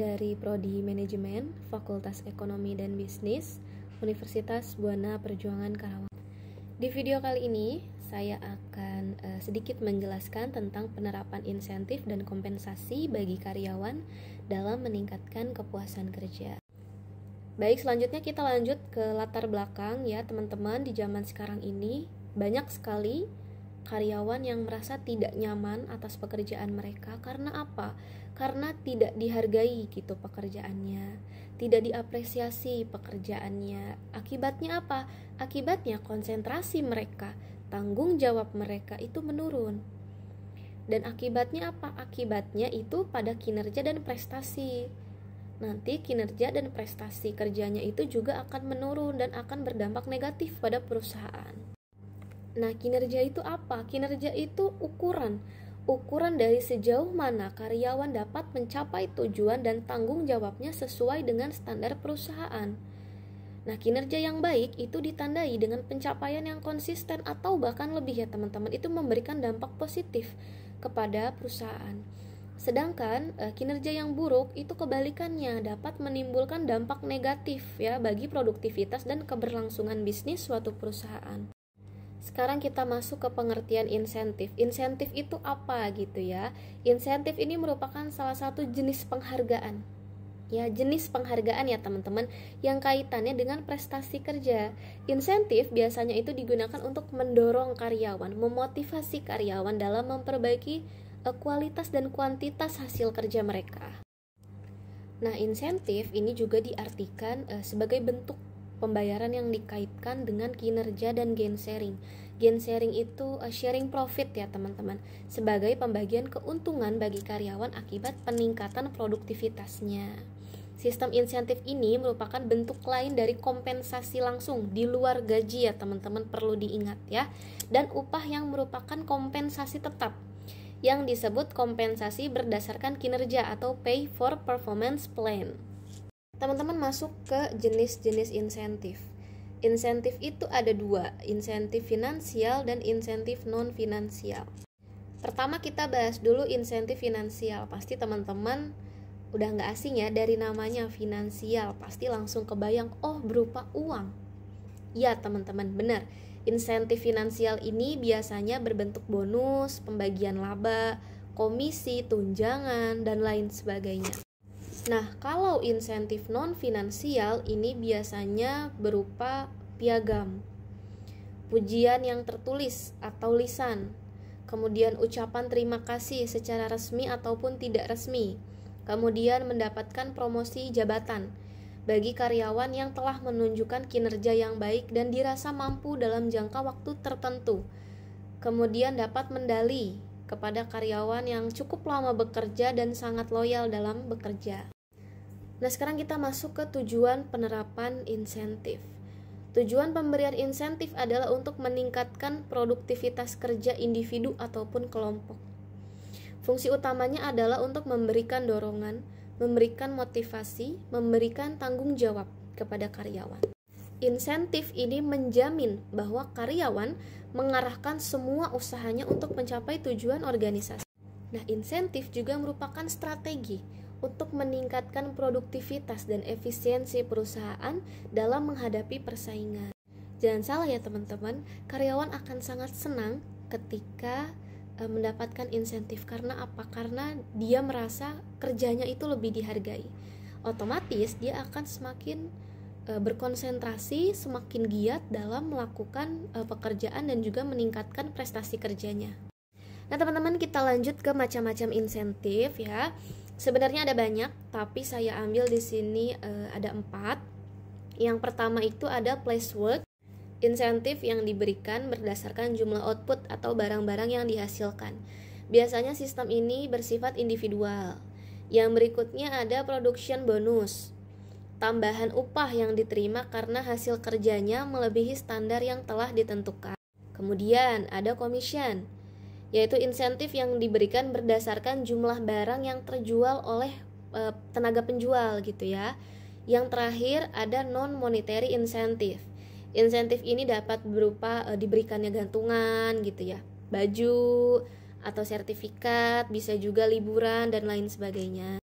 dari Prodi Manajemen, Fakultas Ekonomi dan Bisnis, Universitas Buana Perjuangan Karawang. Di video kali ini, saya akan sedikit menjelaskan tentang penerapan insentif dan kompensasi bagi karyawan dalam meningkatkan kepuasan kerja. Baik, selanjutnya kita lanjut ke latar belakang ya teman-teman. Di zaman sekarang ini, banyak sekali karyawan yang merasa tidak nyaman atas pekerjaan mereka. Karena apa? Karena tidak dihargai gitu pekerjaannya, tidak diapresiasi pekerjaannya. Akibatnya apa? Akibatnya konsentrasi mereka, tanggung jawab mereka itu menurun. Dan akibatnya apa? Akibatnya itu pada kinerja dan prestasi. Nanti kinerja dan prestasi kerjanya itu juga akan menurun dan akan berdampak negatif pada perusahaan. Nah, kinerja itu apa? Kinerja itu ukuran dari sejauh mana karyawan dapat mencapai tujuan dan tanggung jawabnya sesuai dengan standar perusahaan. Nah, kinerja yang baik itu ditandai dengan pencapaian yang konsisten atau bahkan lebih ya teman-teman. Itu memberikan dampak positif kepada perusahaan. Sedangkan kinerja yang buruk itu kebalikannya, dapat menimbulkan dampak negatif ya bagi produktivitas dan keberlangsungan bisnis suatu perusahaan. Sekarang kita masuk ke pengertian insentif. Insentif itu apa gitu ya? Insentif ini merupakan salah satu jenis penghargaan. Ya, jenis penghargaan ya teman-teman yang kaitannya dengan prestasi kerja. Insentif biasanya itu digunakan untuk mendorong karyawan, memotivasi karyawan dalam memperbaiki kualitas dan kuantitas hasil kerja mereka. Nah, insentif ini juga diartikan sebagai bentuk pembayaran yang dikaitkan dengan kinerja dan gain sharing. Gain sharing itu sharing profit ya teman-teman, sebagai pembagian keuntungan bagi karyawan akibat peningkatan produktivitasnya. Sistem insentif ini merupakan bentuk lain dari kompensasi langsung di luar gaji ya teman-teman, perlu diingat ya. Dan upah yang merupakan kompensasi tetap yang disebut kompensasi berdasarkan kinerja atau pay for performance plan. Teman-teman masuk ke jenis-jenis insentif. Insentif itu ada dua, insentif finansial dan insentif non-finansial. Pertama kita bahas dulu insentif finansial. Pasti teman-teman udah nggak asing ya dari namanya finansial. Pasti langsung kebayang, oh berupa uang. Ya teman-teman, benar. Insentif finansial ini biasanya berbentuk bonus, pembagian laba, komisi, tunjangan, dan lain sebagainya. Nah, kalau insentif non-finansial ini biasanya berupa piagam, pujian yang tertulis atau lisan, kemudian ucapan terima kasih secara resmi ataupun tidak resmi, kemudian mendapatkan promosi jabatan bagi karyawan yang telah menunjukkan kinerja yang baik dan dirasa mampu dalam jangka waktu tertentu, kemudian dapat mendali kepada karyawan yang cukup lama bekerja dan sangat loyal dalam bekerja. Nah, sekarang kita masuk ke tujuan penerapan insentif. Tujuan pemberian insentif adalah untuk meningkatkan produktivitas kerja individu ataupun kelompok. Fungsi utamanya adalah untuk memberikan dorongan, memberikan motivasi, memberikan tanggung jawab kepada karyawan. Insentif ini menjamin bahwa karyawan mengarahkan semua usahanya untuk mencapai tujuan organisasi. Nah, insentif juga merupakan strategi untuk meningkatkan produktivitas dan efisiensi perusahaan dalam menghadapi persaingan. Jangan salah ya teman-teman, karyawan akan sangat senang ketika mendapatkan insentif. Karena apa? Karena dia merasa kerjanya itu lebih dihargai. Otomatis dia akan semakin berkonsentrasi, semakin giat dalam melakukan pekerjaan dan juga meningkatkan prestasi kerjanya. Nah teman-teman, kita lanjut ke macam-macam insentif ya. Sebenarnya ada banyak, tapi saya ambil di sini ada 4. Yang pertama itu ada place work, insentif yang diberikan berdasarkan jumlah output atau barang-barang yang dihasilkan. Biasanya sistem ini bersifat individual. Yang berikutnya ada production bonus, tambahan upah yang diterima karena hasil kerjanya melebihi standar yang telah ditentukan. Kemudian ada commission, yaitu insentif yang diberikan berdasarkan jumlah barang yang terjual oleh tenaga penjual gitu ya. Yang terakhir ada non-monetary insentif. Insentif ini dapat berupa diberikannya gantungan gitu ya, baju atau sertifikat, bisa juga liburan dan lain sebagainya.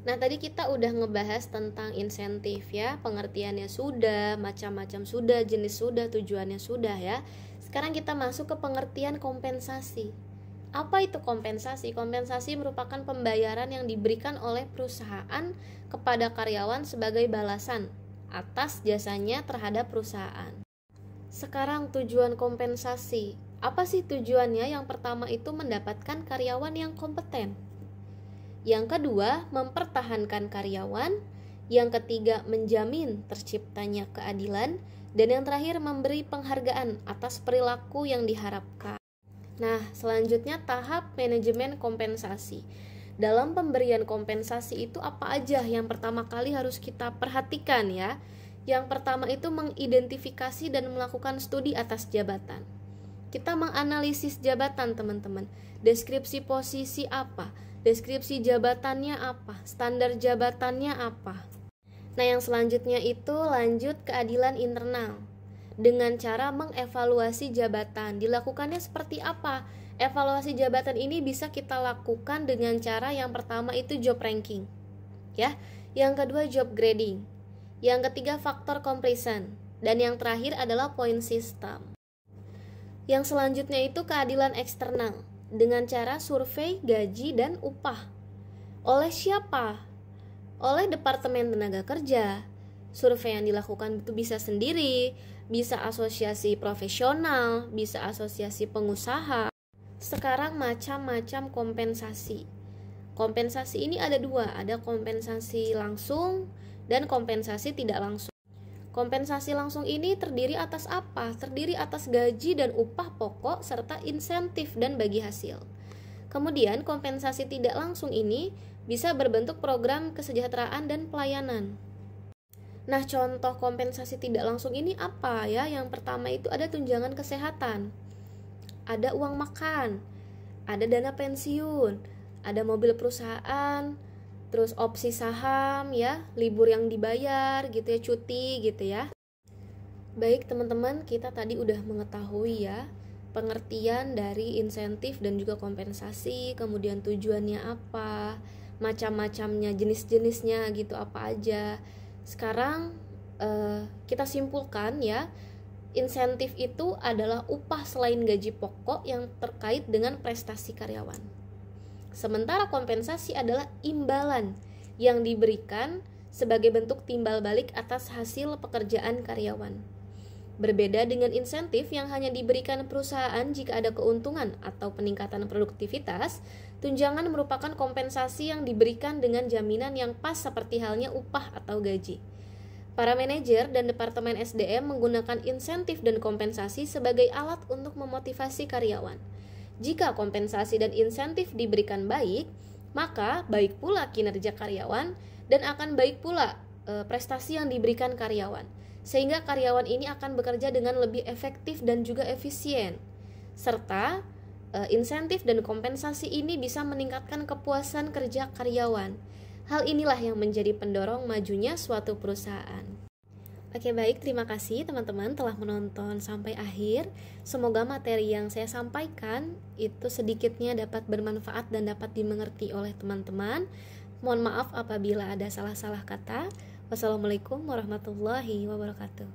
Nah, tadi kita udah ngebahas tentang insentif ya, pengertiannya sudah, macam-macam sudah, jenis sudah, tujuannya sudah ya. Sekarang kita masuk ke pengertian kompensasi. Apa itu kompensasi? Kompensasi merupakan pembayaran yang diberikan oleh perusahaan kepada karyawan sebagai balasan atas jasanya terhadap perusahaan. Sekarang tujuan kompensasi. Apa sih tujuannya? Yang pertama itu mendapatkan karyawan yang kompeten. Yang kedua, mempertahankan karyawan. Yang ketiga, menjamin terciptanya keadilan. Dan yang terakhir, memberi penghargaan atas perilaku yang diharapkan. Nah, selanjutnya tahap manajemen kompensasi. Dalam pemberian kompensasi itu apa aja yang pertama kali harus kita perhatikan ya? Yang pertama itu mengidentifikasi dan melakukan studi atas jabatan. Kita menganalisis jabatan, teman-teman. Deskripsi posisi apa? Deskripsi jabatannya apa? Standar jabatannya apa? Nah, yang selanjutnya itu lanjut keadilan internal. Dengan cara mengevaluasi jabatan. Dilakukannya seperti apa? Evaluasi jabatan ini bisa kita lakukan dengan cara yang pertama itu job ranking. Ya. Yang kedua job grading. Yang ketiga faktor comparison. Dan yang terakhir adalah point system. Yang selanjutnya itu keadilan eksternal. Dengan cara survei gaji dan upah. Oleh siapa? Oleh Departemen Tenaga Kerja. Survei yang dilakukan itu bisa sendiri, bisa asosiasi profesional, bisa asosiasi pengusaha. Sekarang macam-macam kompensasi. Kompensasi ini ada dua, ada kompensasi langsung dan kompensasi tidak langsung. Kompensasi langsung ini terdiri atas apa? Terdiri atas gaji dan upah pokok serta insentif dan bagi hasil. Kemudian kompensasi tidak langsung ini bisa berbentuk program kesejahteraan dan pelayanan. Nah, contoh kompensasi tidak langsung ini apa ya? Yang pertama itu ada tunjangan kesehatan, ada uang makan, ada dana pensiun, ada mobil perusahaan, terus opsi saham ya, libur yang dibayar gitu ya, cuti gitu ya. Baik teman-teman, kita tadi udah mengetahui ya pengertian dari insentif dan juga kompensasi, kemudian tujuannya apa, macam-macamnya, jenis-jenisnya gitu apa aja. Sekarang kita simpulkan ya, insentif itu adalah upah selain gaji pokok yang terkait dengan prestasi karyawan. Sementara kompensasi adalah imbalan yang diberikan sebagai bentuk timbal balik atas hasil pekerjaan karyawan. Berbeda dengan insentif yang hanya diberikan perusahaan jika ada keuntungan atau peningkatan produktivitas, tunjangan merupakan kompensasi yang diberikan dengan jaminan yang pas seperti halnya upah atau gaji. Para manajer dan Departemen SDM menggunakan insentif dan kompensasi sebagai alat untuk memotivasi karyawan. Jika kompensasi dan insentif diberikan baik, maka baik pula kinerja karyawan dan akan baik pula prestasi yang diberikan karyawan. Sehingga karyawan ini akan bekerja dengan lebih efektif dan juga efisien. Serta insentif dan kompensasi ini bisa meningkatkan kepuasan kerja karyawan. Hal inilah yang menjadi pendorong majunya suatu perusahaan. Oke, baik, terima kasih teman-teman telah menonton sampai akhir. Semoga materi yang saya sampaikan itu sedikitnya dapat bermanfaat dan dapat dimengerti oleh teman-teman. Mohon maaf apabila ada salah-salah kata. Wassalamualaikum warahmatullahi wabarakatuh.